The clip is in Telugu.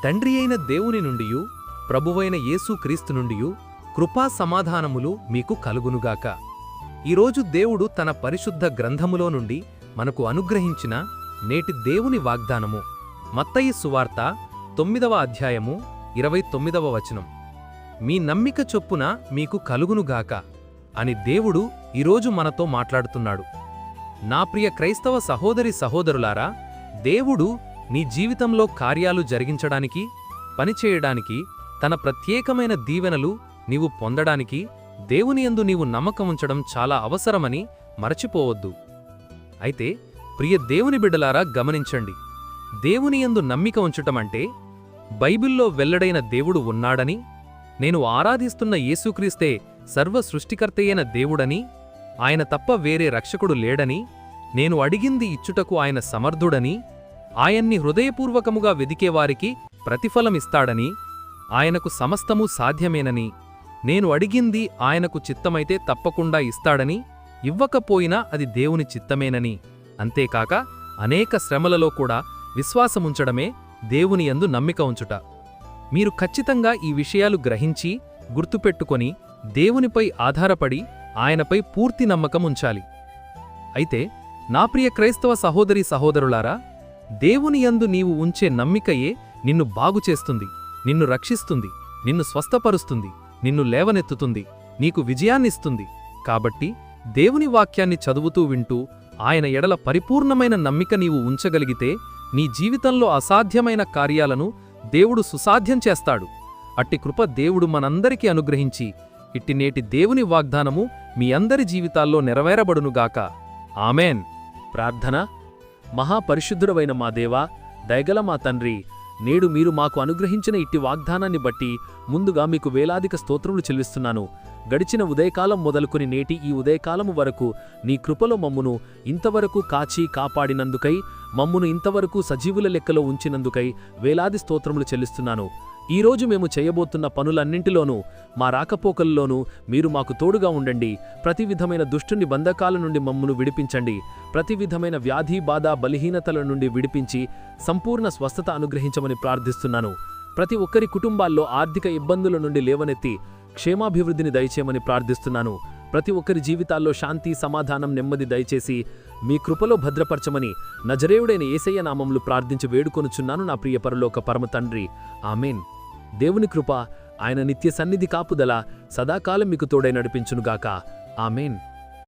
తండ్రి అయిన దేవుని నుండియు ప్రభువైన యేసుక్రీస్తు నుండియు కృపా సమాధానములు మీకు కలుగునుగాక. ఈరోజు దేవుడు తన పరిశుద్ధ గ్రంథములో నుండి మనకు అనుగ్రహించిన నేటి దేవుని వాగ్దానము మత్తయి సువార్త 9వ అధ్యాయము 29వ వచనం. మీ నమ్మిక చొప్పున మీకు కలుగునుగాక అని దేవుడు ఈరోజు మనతో మాట్లాడుతున్నాడు. నా ప్రియ క్రైస్తవ సహోదరి సహోదరులారా, దేవుడు నీ జీవితంలో కార్యాలు జరిగించడానికి, పనిచేయడానికి, తన ప్రత్యేకమైన దీవెనలు నీవు పొందడానికి దేవునియందు నీవు నమ్మకముంచడం చాలా అవసరమని మరచిపోవద్దు. అయితే ప్రియ దేవుని బిడ్డలారా, గమనించండి. దేవునియందు నమ్మిక ఉంచటమంటే బైబిల్లో వెల్లడైన దేవుడు ఉన్నాడని, నేను ఆరాధిస్తున్న యేసుక్రీస్తే సర్వ సృష్టికర్తయైన దేవుడని, ఆయన తప్ప వేరే రక్షకుడు లేడని, నేను అడిగింది ఇచ్చుటకు ఆయన సమర్థుడని, ఆయన్ని హృదయపూర్వకముగా వెదికేవారికి ప్రతిఫలమిస్తాడని, ఆయనకు సమస్తమూ సాధ్యమేనని, నేను అడిగింది ఆయనకు చిత్తమైతే తప్పకుండా ఇస్తాడని, ఇవ్వకపోయినా అది దేవుని చిత్తమేనని, అంతేకాక అనేక శ్రమలలో కూడా విశ్వాసముంచడమే దేవునియందు నమ్మిక ఉంచుట. మీరు ఖచ్చితంగా ఈ విషయాలు గ్రహించి గుర్తుపెట్టుకొని దేవునిపై ఆధారపడి ఆయనపై పూర్తి నమ్మకం ఉంచాలి. అయితే నా ప్రియ క్రైస్తవ సహోదరీ సహోదరులారా, దేవునియందు నీవు ఉంచే నమ్మికయే నిన్ను బాగుచేస్తుంది, నిన్ను రక్షిస్తుంది, నిన్ను స్వస్థపరుస్తుంది, నిన్ను లేవనెత్తుతుంది, నీకు విజయాన్నిస్తుంది. కాబట్టి దేవుని వాక్యాన్ని చదువుతూ వింటూ ఆయన ఎడల పరిపూర్ణమైన నమ్మిక నీవు ఉంచగలిగితే నీ జీవితంలో అసాధ్యమైన కార్యాలను దేవుడు సుసాధ్యం చేస్తాడు. అట్టి కృప దేవుడు మనందరికీ అనుగ్రహించి ఇట్టి నేటి దేవుని వాగ్దానము మీ అందరి జీవితాల్లో నెరవేరబడునుగాక. ఆమెన్. ప్రార్థన. మహాపరిశుద్ధుడవైన మా దేవా, దయగల మా తండ్రి, నేడు మీరు మాకు అనుగ్రహించిన ఇట్టి వాగ్దానాన్ని బట్టి ముందుగా మీకు వేలాదిక స్తోత్రములు చెల్లిస్తున్నాను. గడిచిన ఉదయకాలం మొదలుకొని నేటి ఈ ఉదయకాలము వరకు నీ కృపలో మమ్మును ఇంతవరకు కాచి కాపాడినందుకై, మమ్మును ఇంతవరకు సజీవుల లెక్కలో ఉంచినందుకై వేలాది స్తోత్రములు చెల్లిస్తున్నాను. ఈరోజు మేము చేయబోతున్న పనులన్నింటిలోనూ, మా రాకపోకల్లోనూ మీరు మాకు తోడుగా ఉండండి. ప్రతి విధమైన దుష్టుని బంధకాల నుండి మమ్మును విడిపించండి. ప్రతి విధమైన వ్యాధి, బాధ, బలహీనతల నుండి విడిపించి సంపూర్ణ స్వస్థత అనుగ్రహించమని ప్రార్థిస్తున్నాను. ప్రతి ఒక్కరి కుటుంబాల్లో ఆర్థిక ఇబ్బందుల నుండి లేవనెత్తి క్షేమాభివృద్ధిని దయచేయమని ప్రార్థిస్తున్నాను. ప్రతి ఒక్కరి జీవితాల్లో శాంతి, సమాధానం, నెమ్మది దయచేసి మీ కృపలో భద్రపరచమని నజరేయుడైన యేసయ్య నామములు ప్రార్థించి వేడుకొనుచున్నాను నా ప్రియ పరలోక పరమ తండ్రి. ఆమెన్. దేవుని కృప, ఆయన నిత్య సన్నిధి కాపుదల సదాకాలం మీకు తోడై నడిపించునుగాక. ఆమెన్.